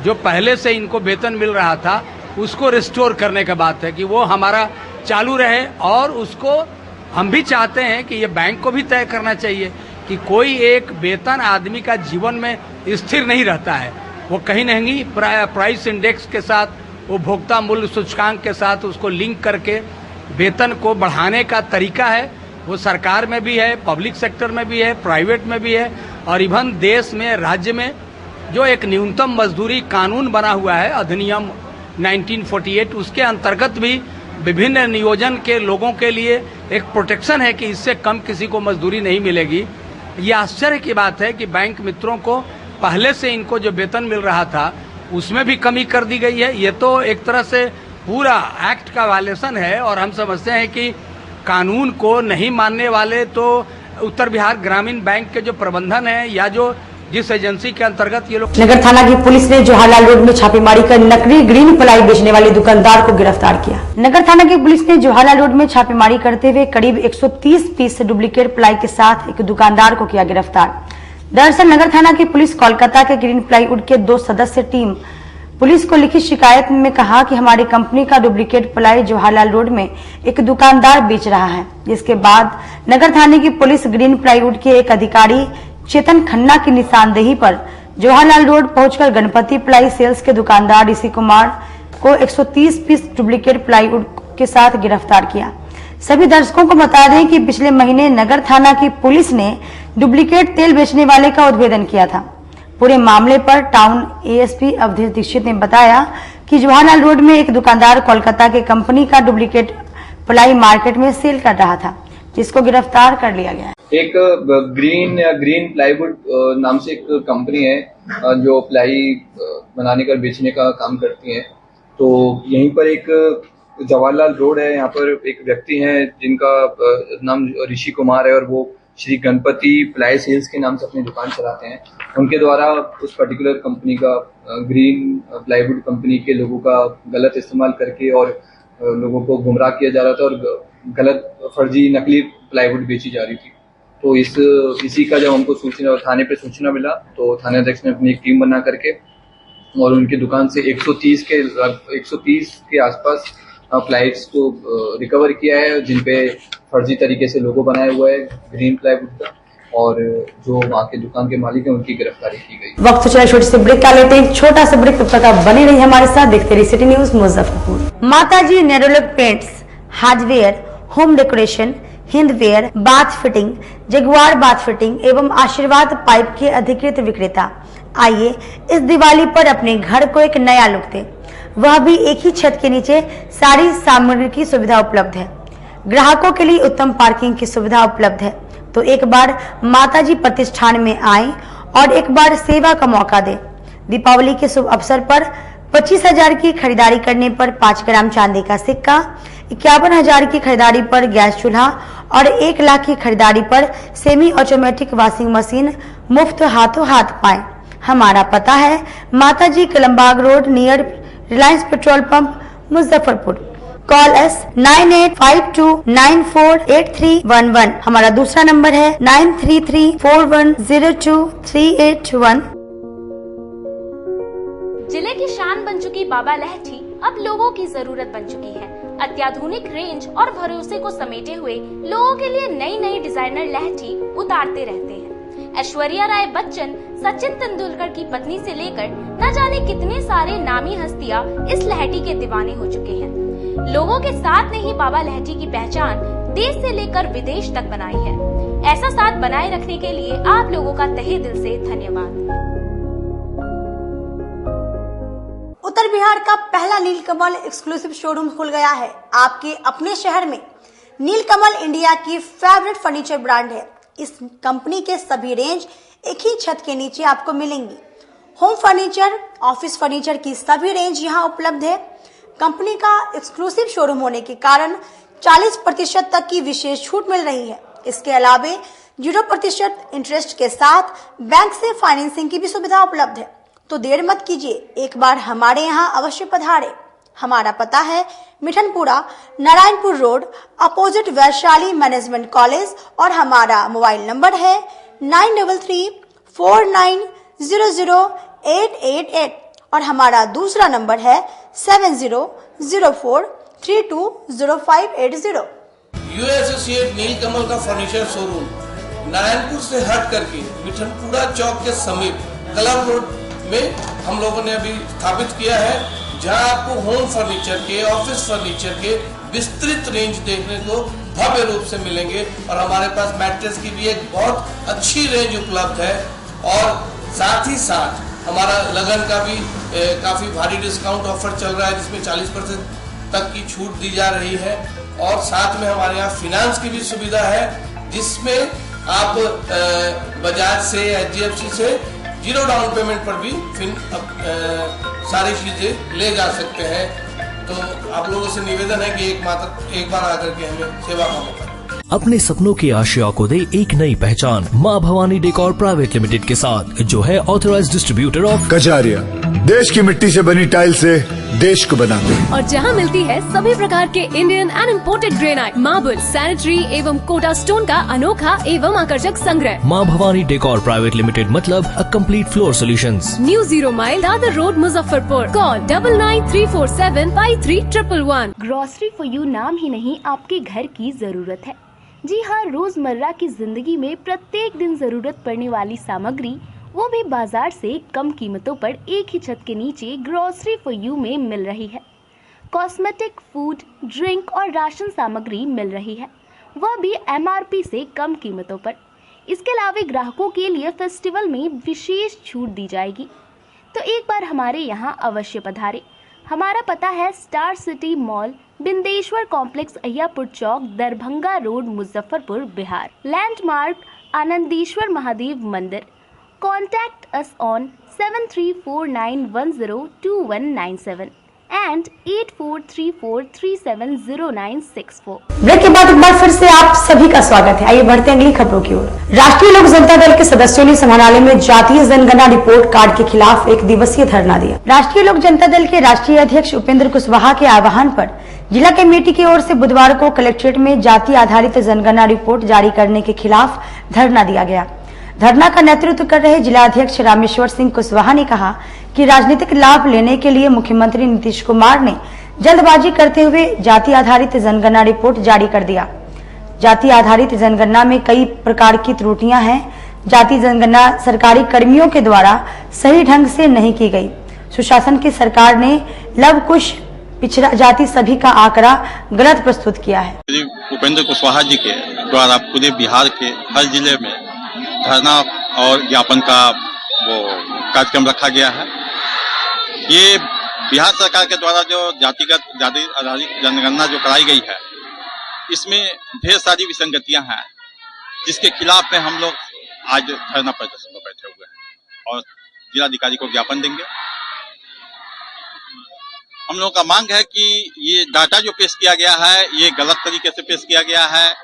जो पहले से इनको वेतन मिल रहा था, उसको रिस्टोर करने का बात है कि वो हमारा चालू रहे। और उसको हम भी चाहते हैं कि ये बैंक को भी तय करना चाहिए कि कोई एक वेतन आदमी का जीवन में स्थिर नहीं रहता है। वो कहीं ना कहीं प्राइस इंडेक्स के साथ, उपभोक्ता मूल्य सूचकांक के साथ उसको लिंक करके वेतन को बढ़ाने का तरीका है। वो सरकार में भी है, पब्लिक सेक्टर में भी है, प्राइवेट में भी है, और इवन देश में, राज्य में जो एक न्यूनतम मजदूरी कानून बना हुआ है, अधिनियम 1948, उसके अंतर्गत भी विभिन्न नियोजन के लोगों के लिए एक प्रोटेक्शन है कि इससे कम किसी को मजदूरी नहीं मिलेगी। ये आश्चर्य की बात है कि बैंक मित्रों को पहले से इनको जो वेतन मिल रहा था उसमें भी कमी कर दी गई है। ये तो एक तरह से पूरा एक्ट का वायलेशन है। और हम समझते हैं कि कानून को नहीं मानने वाले तो उत्तर बिहार ग्रामीण बैंक के जो प्रबंधन है या जो जिस एजेंसी के अंतर्गत ये लोग। नगर थाना की पुलिस ने जवाहरलाल रोड में छापेमारी कर नकली ग्रीन प्लाई बेचने वाले दुकानदार को गिरफ्तार किया। नगर थाना की पुलिस ने जवाहरलाल रोड में छापेमारी करते हुए करीब 130 पीस डुप्लीकेट प्लाई के साथ एक दुकानदार को किया गिरफ्तार। दरअसल नगर थाना की पुलिस कोलकाता के ग्रीन प्लाईवुड के 2 सदस्य टीम पुलिस को लिखी शिकायत में कहा कि हमारी कंपनी का डुप्लीकेट प्लाई जवाहरलाल रोड में एक दुकानदार बेच रहा है। जिसके बाद नगर थाने की पुलिस ग्रीन प्लाईवुड के एक अधिकारी चेतन खन्ना की निशानदेही पर जवाहरलाल रोड पहुंचकर गणपति प्लाई सेल्स के दुकानदार ऋषि कुमार को 130 पीस डुप्लीकेट प्लाईवुड के साथ गिरफ्तार किया। सभी दर्शकों को बता दें कि पिछले महीने नगर थाना की पुलिस ने डुप्लीकेट तेल बेचने वाले का उद्भेदन किया था। पूरे मामले पर टाउन एएसपी अवधेश दीक्षित ने बताया कि जवाहरलाल रोड में एक दुकानदार कोलकाता के कंपनी का डुप्लीकेट प्लाई मार्केट में सेल कर रहा था, जिसको गिरफ्तार कर लिया गया है। एक ग्रीन प्लाईवुड नाम से एक कंपनी है जो प्लाई बनाने का बेचने का काम करती है। तो यहीं पर एक जवाहरलाल रोड है, यहाँ पर एक व्यक्ति हैं जिनका नाम ऋषि कुमार है और वो श्री गणपति प्लाई सेल्स के नाम से अपनी दुकान चलाते हैं। उनके द्वारा उस पर्टिकुलर कंपनी का ग्रीन प्लाईवुड कंपनी के लोगों का गलत इस्तेमाल करके और लोगों को गुमराह किया जा रहा था और गलत फर्जी नकली प्लाईवुड बेची जा रही थी। तो इसी का जब हमको थाने पे सूचना मिला तो थाना अध्यक्ष ने अपनी एक टीम बना करके और उनकी दुकान से 130 के आसपास प्लाईवुड्स को रिकवर किया है, जिनपे फर्जी तरीके से लोगो बनाया हुआ है ग्रीन प्लाईवुड का, और जो वहाँ के दुकान के मालिक हैं उनकी गिरफ्तारी की गई। वक्त तो चला छोटे से ब्रेक का लेते हैं, छोटा सा ब्रेक। तब तक आप बने रहिए हमारे साथ, देखते रहिए city news Muzaffarpur. Mataji Nerolac paints, hardware, home decoration, Hindware, bath fitting, Jaguar bath fitting एवं आशीर्वाद पाइप के अधिकृत विक्रेता। आइए इस दिवाली पर अपने घर को एक नया लुक दें, वह भी एक ही छत के नीचे सारी सामग्री की सुविधा उपलब्ध है। ग्राहकों के लिए उत्तम पार्किंग की सुविधा उपलब्ध है। तो एक बार माताजी प्रतिष्ठान में आएं और एक बार सेवा का मौका दें। दीपावली के शुभ अवसर पर 25,000 की खरीदारी करने पर 5 ग्राम चांदी का सिक्का, 51,000 की खरीदारी पर गैस चूल्हा और 1 लाख की खरीदारी पर सेमी ऑटोमेटिक वॉशिंग मशीन मुफ्त हाथों हाथ पाएं। हमारा पता है माताजी Kalambagh road near Reliance petrol pump Muzaffarpur. Call S 9852948311। हमारा दूसरा नंबर है 9334102381। जिले की शान बन चुकी बाबा लहठी अब लोगों की जरूरत बन चुकी है। अत्याधुनिक रेंज और भरोसे को समेटे हुए लोगों के लिए नई नई डिजाइनर लहठी उतारते रहते हैं। ऐश्वर्या राय बच्चन, सचिन तेंदुलकर की पत्नी से लेकर न जाने कितने सारे नामी हस्तियां इस लहठी के दीवाने हो चुके हैं। लोगों के साथ ने ही बाबा लहठी की पहचान देश से लेकर विदेश तक बनाई है। ऐसा साथ बनाए रखने के लिए आप लोगों का तहे दिल से धन्यवाद। उत्तर बिहार का पहला नीलकमल एक्सक्लूसिव शोरूम खुल गया है आपके अपने शहर में। नीलकमल इंडिया की फेवरेट फर्नीचर ब्रांड है। इस कंपनी के सभी रेंज एक ही छत के नीचे आपको मिलेंगी। होम फर्नीचर, ऑफिस फर्नीचर की सभी रेंज यहाँ उपलब्ध है। कंपनी का एक्सक्लूसिव शोरूम होने के कारण 40% तक की विशेष छूट मिल रही है। इसके अलावे 0% इंटरेस्ट के साथ बैंक से फाइनेंसिंग की भी सुविधा उपलब्ध है। तो देर मत कीजिए, एक बार हमारे यहाँ अवश्य पधारे। हमारा पता है Mithanpura, Narayanpur road, opposite Vaishali management college और हमारा मोबाइल नंबर है 9334900888 और हमारा दूसरा नंबर है 7004320580। यूए एसोसिएट नीलकमल का फर्नीचर शोरूम नारायणपुर से हट करके मिठनपुरा चौक के समीप क्लब रोड में हम लोगों ने अभी स्थापित किया है, जहां आपको होम फर्नीचर के, ऑफिस फर्नीचर के विस्तृत रेंज देखने को भव्य रूप से मिलेंगे। और हमारे पास मैट्रेस की भी एक बहुत अच्छी रेंज उपलब्ध है और साथ ही साथ हमारा लगन का भी काफी भारी डिस्काउंट ऑफर चल रहा है, जिसमें 40% तक की छूट दी जा रही है। और साथ में हमारे यहाँ फाइनेंस की भी सुविधा है, जिसमें आप बजाज से, HDFC से 0 डाउन पेमेंट पर भी सारी चीजें ले जा सकते हैं। तो आप लोगों से निवेदन है कि एक बार आकर के हमें सेवा का मौका। अपने सपनों की आशिया को दे एक नई पहचान माँ भवानी डेकोर प्राइवेट लिमिटेड के साथ, जो है ऑथराइज्ड डिस्ट्रीब्यूटर ऑफ कजारिया। देश की मिट्टी से बनी टाइल से देश को बनाते हैं। और जहां मिलती है सभी प्रकार के Indian and imported granite, marble, sanitary एवं कोटा स्टोन का अनोखा एवं आकर्षक संग्रह। माँ भवानी डेकोर प्राइवेट लिमिटेड मतलब a complete floor solutions. New 0 mile Dadar road, Muzaffarpur. Call 9934753111। Grocery for you नाम ही नहीं, आपके घर की जरूरत है। जी हाँ, रोजमर्रा की जिंदगी में प्रत्येक दिन जरूरत पड़ने वाली सामग्री, वो भी बाजार से कम कीमतों पर एक ही छत के नीचे ग्रोसरी फॉर यू में मिल रही है। कॉस्मेटिक, फूड, ड्रिंक और राशन सामग्री मिल रही है, वह भी MRP से कम कीमतों पर। इसके अलावा ग्राहकों के लिए फेस्टिवल में विशेष छूट दी जाएगी। तो एक बार हमारे यहाँ अवश्य पधारे। हमारा पता है star city mall, Bindeshwar complex, Ayyapur Chowk, Darbhanga road, Muzaffarpur, Bihar. Landmark Anandeshwar Mahadev Mandir. Contact us on 7349102197 and 8434370964। Break के बाद एक बार फिर से आप सभी का स्वागत है। आइए बढ़ते हैं अगली खबरों की ओर। राष्ट्रीय लोक जनता दल के सदस्यों ने समाहरणालय में जातीय जनगणना रिपोर्ट कार्ड के खिलाफ 1 दिवसीय धरना दिया। राष्ट्रीय लोक जनता दल के राष्ट्रीय अध्यक्ष उपेंद्र कुशवाहा के आह्वान पर जिला कमेटी की ओर से बुधवार को कलेक्ट्रेट में जाति आधारित जनगणना रिपोर्ट जारी करने के खिलाफ धरना दिया गया। धरना का नेतृत्व कर रहे जिला अध्यक्ष रामेश्वर सिंह कुशवाहा ने कहा कि राजनीतिक लाभ लेने के लिए मुख्यमंत्री नीतीश कुमार ने जल्दबाजी करते हुए जाति आधारित जनगणना रिपोर्ट जारी कर दिया। जाति आधारित जनगणना में कई प्रकार की त्रुटियां हैं। जाति जनगणना सरकारी कर्मियों के द्वारा सही ढंग से नहीं की गई। सुशासन की सरकार ने लव कुश, पिछड़ा जाति सभी का आंकड़ा गलत प्रस्तुत किया है। उपेंद्र कुशवाहा जी के द्वारा पूरे बिहार के हर जिले में धरना और ज्ञापन का वो कार्यक्रम रखा गया है। ये बिहार सरकार के द्वारा जो जाति आधारित जनगणना जो कराई गई है, इसमें ढेर सारी विसंगतियां हैं, जिसके खिलाफ में हम लोग आज धरना प्रदर्शन पर बैठे हुए हैं और जिलाधिकारी को ज्ञापन देंगे। हम लोगों का मांग है कि ये डाटा जो पेश किया गया है, ये गलत तरीके से पेश किया गया है।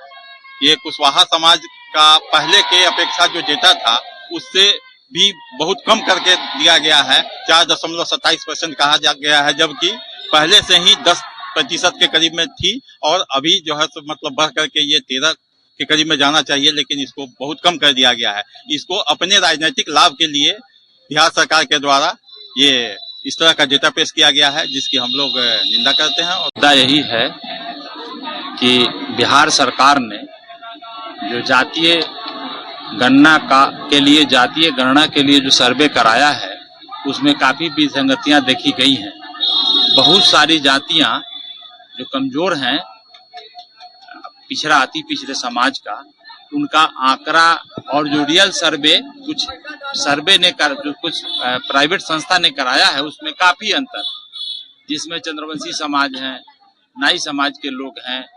ये कुशवाहा समाज का पहले के अपेक्षा जो डेटा था, उससे भी बहुत कम करके दिया गया है। 4.27% कहा गया है, जबकि पहले से ही 10% के करीब में थी और अभी जो है मतलब बढ़ करके ये 13 के करीब में जाना चाहिए, लेकिन इसको बहुत कम कर दिया गया है। इसको अपने राजनीतिक लाभ के लिए बिहार सरकार के द्वारा ये इस तरह का डेटा पेश किया गया है, जिसकी हम लोग निंदा करते हैं। और मुद्दा यही है कि बिहार सरकार ने जो जातीय गणना के लिए जो सर्वे कराया है, उसमें काफी विसंगतियां देखी गई हैं। बहुत सारी जातियां जो कमजोर हैं, पिछड़ा अति पिछड़े समाज का, उनका आंकड़ा और जो रियल सर्वे कुछ प्राइवेट संस्था ने कराया है, उसमें काफी अंतर, जिसमें चंद्रवंशी समाज हैं, नाई समाज के लोग हैं,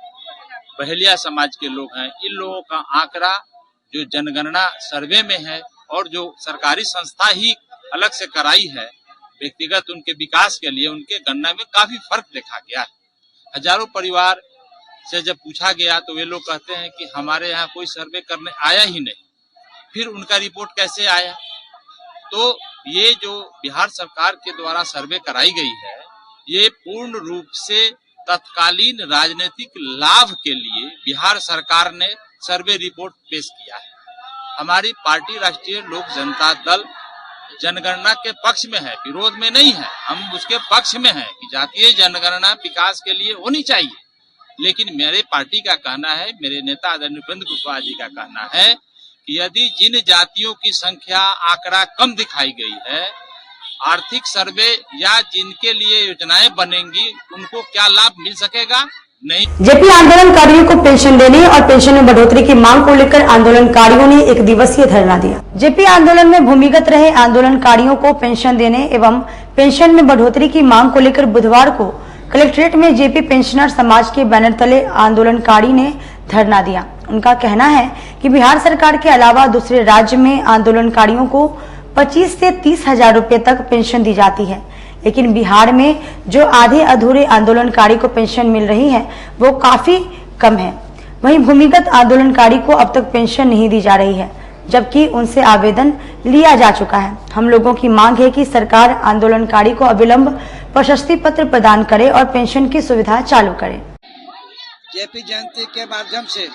बहेलिया समाज के लोग हैं। इन लोगों का आंकड़ा जो जनगणना सर्वे में है और जो सरकारी संस्था ही अलग से कराई है, व्यक्तिगत उनके विकास के लिए, उनके गणना में काफी फर्क देखा गया है। हजारों परिवार से जब पूछा गया तो वे लोग कहते हैं कि हमारे यहाँ कोई सर्वे करने आया ही नहीं, फिर उनका रिपोर्ट कैसे आया। तो ये जो बिहार सरकार के द्वारा सर्वे कराई गई है, ये पूर्ण रूप से तत्कालीन राजनीतिक लाभ के लिए बिहार सरकार ने सर्वे रिपोर्ट पेश किया है। हमारी पार्टी राष्ट्रीय लोक जनता दल जनगणना के पक्ष में है, विरोध में नहीं है। हम उसके पक्ष में है कि जातीय जनगणना विकास के लिए होनी चाहिए। लेकिन मेरे पार्टी का कहना है, मेरे नेता आदरणीय उपेंद्र कुशवाहा जी का कहना है कि यदि जिन जातियों की संख्या आंकड़ा कम दिखाई गई है, आर्थिक सर्वे या जिनके लिए योजनाएं बनेंगी, उनको क्या लाभ मिल सकेगा? नहीं। जेपी आंदोलनकारियों को पेंशन देने और पेंशन में बढ़ोतरी की मांग को लेकर आंदोलनकारियों ने एक दिवसीय धरना दिया। जेपी आंदोलन में भूमिगत रहे आंदोलनकारियों को पेंशन देने एवं पेंशन में बढ़ोतरी की मांग को लेकर बुधवार को कलेक्ट्रेट में जेपी पेंशनर समाज के बैनर तले आंदोलनकारी ने धरना दिया। उनका कहना है कि बिहार सरकार के अलावा दूसरे राज्य में आंदोलनकारियों को 25 से 30 हजार रुपए तक पेंशन दी जाती है, लेकिन बिहार में जो आधे अधूरे आंदोलनकारी को पेंशन मिल रही है वो काफी कम है। वहीं भूमिगत आंदोलनकारी को अब तक पेंशन नहीं दी जा रही है, जबकि उनसे आवेदन लिया जा चुका है। हम लोगों की मांग है कि सरकार आंदोलनकारी को अविलंब प्रशस्ति पत्र प्रदान करे और पेंशन की सुविधा चालू करे। जेपी जयंती के माध्यम से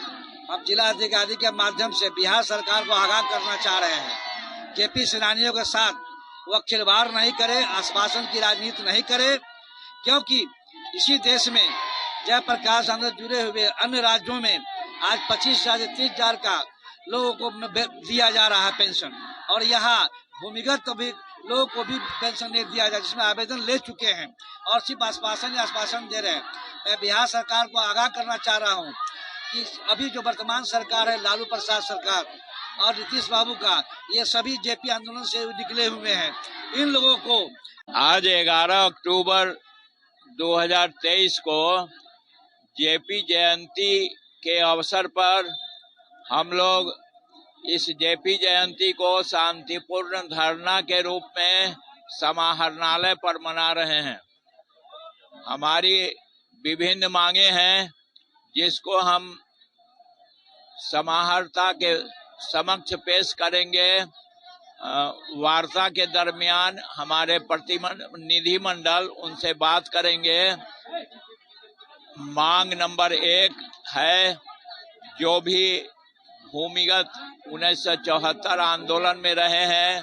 हम जिला अधिकारी के माध्यम से बिहार सरकार को आगाह करना चाह रहे हैं। जेपी सेनानियों के साथ वह खिलवाड़ नहीं करे, आश्वासन की राजनीति नहीं करे, क्योंकि इसी देश में जयप्रकाश आंदोलन जुड़े हुए अन्य राज्यों में आज 25 हजार 30 हजार का लोगों को दिया जा रहा है पेंशन, और यहाँ भूमिगत भी लोगों को भी पेंशन नहीं दिया जाए, जिसमें आवेदन ले चुके हैं और सिर्फ आश्वासन दे रहे हैं। मैं बिहार सरकार को आगाह करना चाह रहा हूँ कि अभी जो वर्तमान सरकार है, लालू प्रसाद सरकार और नीतीश बाबू का, ये सभी जेपी आंदोलन से निकले हुए हैं। इन लोगों को आज 11 अक्टूबर 2023 को जेपी जयंती के अवसर पर हम लोग इस जेपी जयंती को शांतिपूर्ण धरना के रूप में समाहरणालय पर मना रहे हैं। हमारी विभिन्न मांगे हैं जिसको हम समाहर्ता के समक्ष पेश करेंगे। वार्ता के दरमियान हमारे प्रतिनिधि मंडल उनसे बात करेंगे। मांग नंबर 1 है, जो भी भूमिगत 1974 आंदोलन में रहे हैं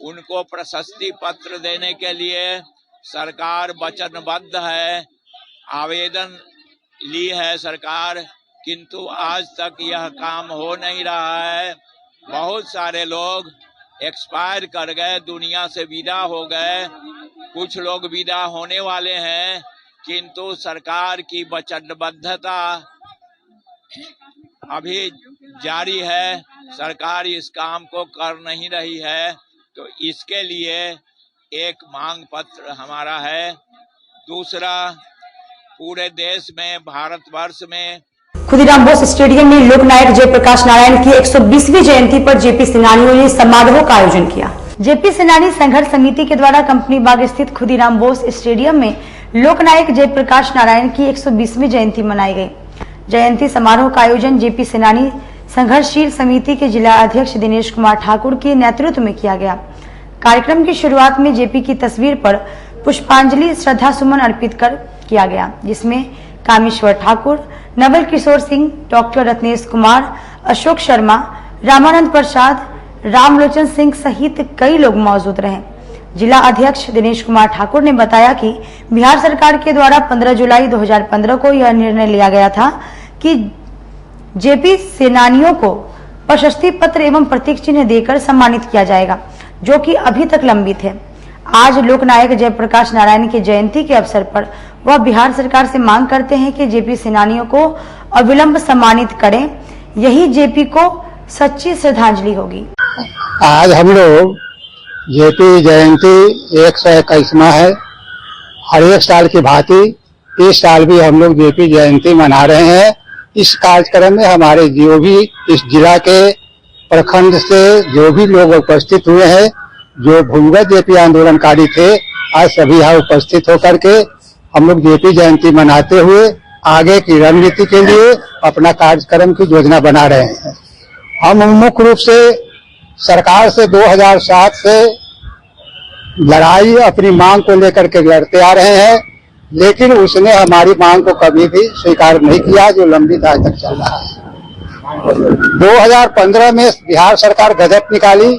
उनको प्रशस्ति पत्र देने के लिए सरकार वचनबद्ध है। आवेदन ली है सरकार, किंतु आज तक यह काम हो नहीं रहा है। बहुत सारे लोग एक्सपायर कर गए, दुनिया से विदा हो गए, कुछ लोग विदा होने वाले हैं, किंतु सरकार की वचनबद्धता अभी जारी है। सरकार इस काम को कर नहीं रही है, तो इसके लिए एक मांग पत्र हमारा है। दूसरा, पूरे देश में, भारतवर्ष में खुदीराम बोस स्टेडियम में लोकनायक जयप्रकाश नारायण की 120वीं जयंती पर जेपी सेनानियों ने समारोह का आयोजन किया। जेपी सेनानी संघर्ष समिति के द्वारा कंपनी बाग स्थित खुदीराम बोस स्टेडियम में लोकनायक जयप्रकाश नारायण की 120वीं जयंती मनाई गई। जयंती समारोह का आयोजन जेपी सेनानी संघर्षशील समिति के जिला अध्यक्ष दिनेश कुमार ठाकुर के नेतृत्व में किया गया। कार्यक्रम की शुरुआत में जेपी की तस्वीर पर पुष्पांजलि श्रद्धा सुमन अर्पित कर किया गया, जिसमें कामेश्वर ठाकुर, नवल किशोर सिंह, डॉक्टर रत्नेश कुमार, अशोक शर्मा, रामानंद प्रसाद, रामलोचन सिंह सहित कई लोग मौजूद रहे। जिला अध्यक्ष दिनेश कुमार ठाकुर ने बताया कि बिहार सरकार के द्वारा 15 जुलाई 2015 को यह निर्णय लिया गया था कि जेपी सेनानियों को प्रशस्ति पत्र एवं प्रतीक चिन्ह देकर सम्मानित किया जाएगा, जो कि अभी तक लंबित है। आज लोकनायक जयप्रकाश नारायण की जयंती के अवसर पर वह बिहार सरकार से मांग करते हैं कि जेपी सेनानियों को अविलंब सम्मानित करें। यही जेपी को सच्ची श्रद्धांजलि होगी। आज हम लोग जेपी जयंती 121वां है। हर एक साल की भांति इस साल भी हम लोग जेपी जयंती मना रहे हैं। इस कार्यक्रम में हमारे जो भी इस जिला के प्रखंड से जो भी लोग उपस्थित हुए हैं, जो भूमिगत जेपी आंदोलनकारी थे, आज सभी यहाँ उपस्थित होकर के हम लोग जेपी जयंती मनाते हुए आगे की रणनीति के लिए अपना कार्यक्रम की योजना बना रहे हैं। हम मुख्य रूप से सरकार से 2007 से लड़ाई अपनी मांग को लेकर के लड़ते आ रहे हैं, लेकिन उसने हमारी मांग को कभी भी स्वीकार नहीं किया, जो लंबित आज तक चल रहा है। 2015 में बिहार सरकार गजट निकाली,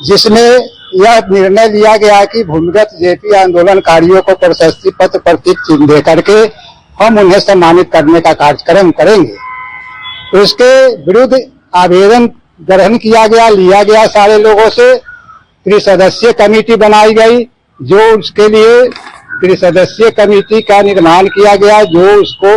जिसमें यह निर्णय लिया गया कि भूमिगत जेपी आंदोलनकारियों को प्रशस्ति पत्र प्रतीक चिन्ह दे करके हम उन्हें सम्मानित करने का कार्यक्रम करेंगे। उसके विरुद्ध आवेदन ग्रहण किया गया, लिया गया सारे लोगों से। त्रिसदस्यीय कमेटी बनाई गई, जो उसके लिए त्रिसदस्यीय कमेटी का निर्माण किया गया, जो उसको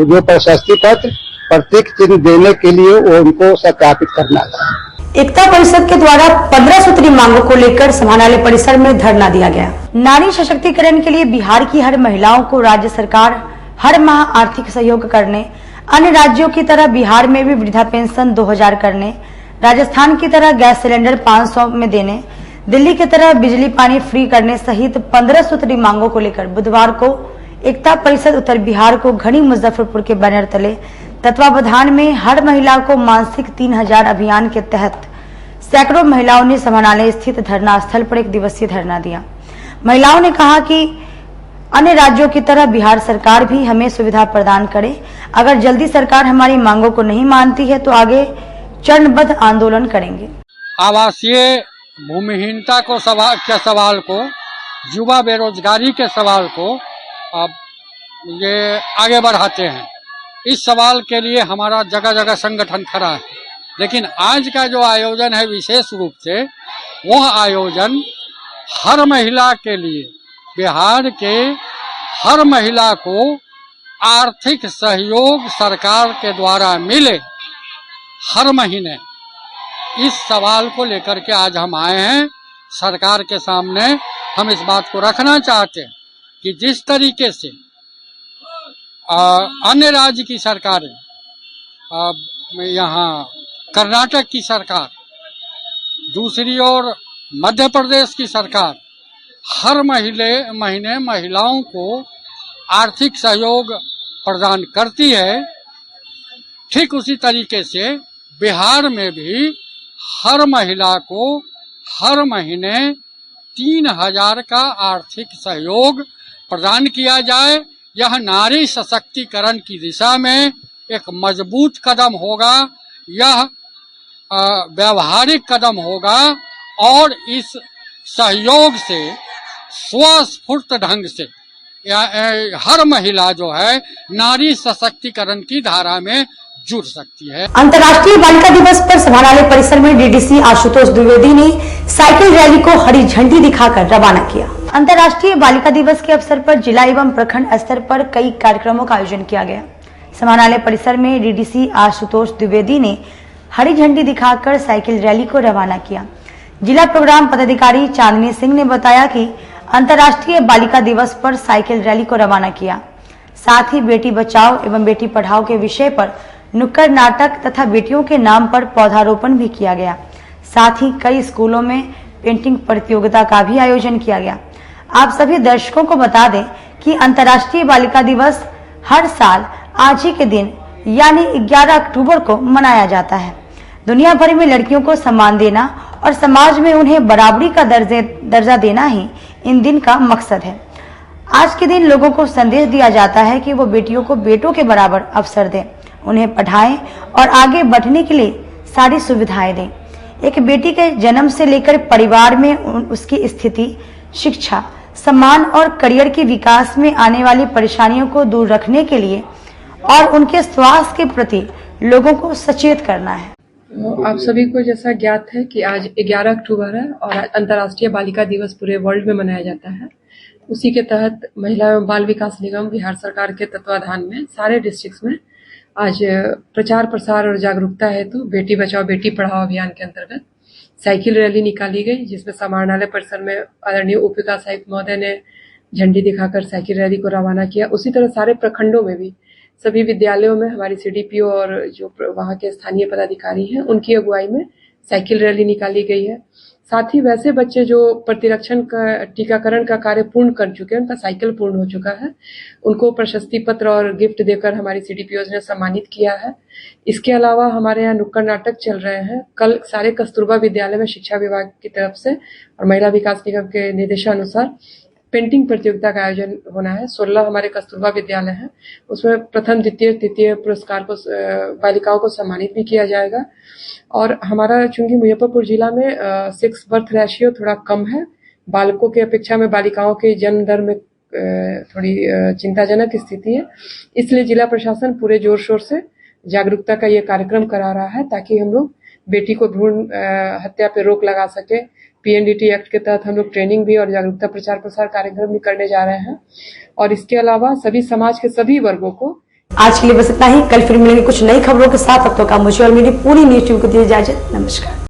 जो प्रशस्ति पत्र प्रतीक चिन्ह देने के लिए वो उनको सत्यापित करना था। एकता परिषद के द्वारा 15 सूत्री मांगों को लेकर समाहरणालय परिसर में धरना दिया गया। नारी सशक्तिकरण के लिए बिहार की हर महिलाओं को राज्य सरकार हर माह आर्थिक सहयोग करने, अन्य राज्यों की तरह बिहार में भी वृद्धा पेंशन 2000 करने, राजस्थान की तरह गैस सिलेंडर 500 में देने, दिल्ली की तरह बिजली पानी फ्री करने सहित 15 सूत्री मांगों को लेकर बुधवार को एकता परिषद उत्तर बिहार को घड़ी मुजफ्फरपुर के बैनर तले तत्वावधान में हर महिला को मासिक 3000 अभियान के तहत सैकड़ों महिलाओं ने समाहरणालय स्थित धरना स्थल पर एक दिवसीय धरना दिया। महिलाओं ने कहा कि अन्य राज्यों की तरह बिहार सरकार भी हमें सुविधा प्रदान करे। अगर जल्दी सरकार हमारी मांगों को नहीं मानती है तो आगे चरणबद्ध आंदोलन करेंगे। आवासीय भूमिहीनता के सवाल को, युवा बेरोजगारी के सवाल को अब ये आगे बढ़ाते हैं। इस सवाल के लिए हमारा जगह जगह संगठन खड़ा है, लेकिन आज का जो आयोजन है विशेष रूप से वह आयोजन हर महिला के लिए, बिहार के हर महिला को आर्थिक सहयोग सरकार के द्वारा मिले हर महीने, इस सवाल को लेकर के आज हम आए हैं। सरकार के सामने हम इस बात को रखना चाहते हैं कि जिस तरीके से अन्य राज्य की सरकारें, यहाँ कर्नाटक की सरकार, दूसरी ओर मध्य प्रदेश की सरकार हर महीने महिलाओं को आर्थिक सहयोग प्रदान करती है, ठीक उसी तरीके से बिहार में भी हर महिला को हर महीने 3000 का आर्थिक सहयोग प्रदान किया जाए। यह नारी सशक्तिकरण की दिशा में एक मजबूत कदम होगा, यह व्यावहारिक कदम होगा और इस सहयोग से स्वस्फूर्त ढंग से हर महिला जो है नारी सशक्तिकरण की धारा में जुड़ सकती है। अंतर्राष्ट्रीय बालिका दिवस पर समाहरणालय परिसर में डीडीसी आशुतोष द्विवेदी ने साइकिल रैली को हरी झंडी दिखाकर रवाना किया। अंतर्राष्ट्रीय बालिका दिवस के अवसर पर जिला एवं प्रखंड स्तर पर कई कार्यक्रमों का आयोजन किया गया। समाहरणालय परिसर में डीडीसी आशुतोष द्विवेदी ने हरी झंडी दिखाकर साइकिल रैली को रवाना किया। जिला प्रोग्राम पदाधिकारी चांदनी सिंह ने बताया कि अंतर्राष्ट्रीय बालिका दिवस पर साइकिल रैली को रवाना किया। साथ ही बेटी बचाओ एवं बेटी पढ़ाओ के विषय पर नुक्कड़ नाटक तथा बेटियों के नाम पर पौधारोपण भी किया गया। साथ ही कई स्कूलों में पेंटिंग प्रतियोगिता का भी आयोजन किया गया। आप सभी दर्शकों को बता दें कि अंतर्राष्ट्रीय बालिका दिवस हर साल आज ही के दिन यानी 11 अक्टूबर को मनाया जाता है। दुनिया भर में लड़कियों को सम्मान देना और समाज में उन्हें बराबरी का दर्जा देना ही इन दिन का मकसद है। आज के दिन लोगों को संदेश दिया जाता है कि वो बेटियों को बेटों के बराबर अवसर दें, उन्हें पढ़ाएं और आगे बढ़ने के लिए सारी सुविधाएं दें। एक बेटी के जन्म से लेकर परिवार में उसकी स्थिति, शिक्षा, सम्मान और करियर के विकास में आने वाली परेशानियों को दूर रखने के लिए और उनके स्वास्थ्य के प्रति लोगों को सचेत करना है। आप सभी को जैसा ज्ञात है कि आज 11 अक्टूबर है और अंतर्राष्ट्रीय बालिका दिवस पूरे वर्ल्ड में मनाया जाता है। उसी के तहत महिला एवं बाल विकास निगम बिहार सरकार के तत्वाधान में सारे डिस्ट्रिक्ट्स में आज प्रचार प्रसार और जागरूकता हेतु बेटी बचाओ बेटी पढ़ाओ अभियान के अंतर्गत साइकिल रैली निकाली गई, जिसमें समाहरणालय परिसर में आदरणीय उप विकास आयुक्त महोदय ने झंडी दिखाकर साइकिल रैली को रवाना किया। उसी तरह सारे प्रखंडों में भी सभी विद्यालयों में हमारी सीडीपीओ और जो वहाँ के स्थानीय पदाधिकारी हैं उनकी अगुवाई में साइकिल रैली निकाली गई है। साथ ही वैसे बच्चे जो प्रतिरक्षण का टीकाकरण का कार्य पूर्ण कर चुके हैं, उनका साइकिल पूर्ण हो चुका है, उनको प्रशस्ति पत्र और गिफ्ट देकर हमारी सीडीपीओज ने सम्मानित किया है। इसके अलावा हमारे यहाँ नुक्कड़ नाटक चल रहे हैं। कल सारे कस्तूरबा विद्यालय में शिक्षा विभाग की तरफ से और महिला विकास निगम के निर्देशानुसार पेंटिंग प्रतियोगिता का आयोजन होना है। 16 हमारे कस्तूरबा विद्यालय हैं, उसमें प्रथम द्वितीय तृतीय पुरस्कार को बालिकाओं को सम्मानित भी किया जाएगा। और हमारा चूंकि मुजफ्फरपुर जिला में सेक्स बर्थ रेशियो थोड़ा कम है, बालकों की अपेक्षा में बालिकाओं के जन्म दर में थोड़ी चिंताजनक स्थिति है, इसलिए जिला प्रशासन पूरे जोर शोर से जागरूकता का ये कार्यक्रम करा रहा है ताकि हम लोग बेटी को भ्रूण हत्या पे रोक लगा सके। पीएनडीटी एक्ट के तहत हम लोग ट्रेनिंग भी और जागरूकता प्रचार प्रसार कार्यक्रम भी करने जा रहे हैं। और इसके अलावा सभी समाज के सभी वर्गों को आज के लिए बस इतना ही। कल फिर मिलेंगे कुछ नई खबरों के साथ। अब तक का मुझे और मेरी पूरी न्यूज टीम को दी इजाजत। नमस्कार।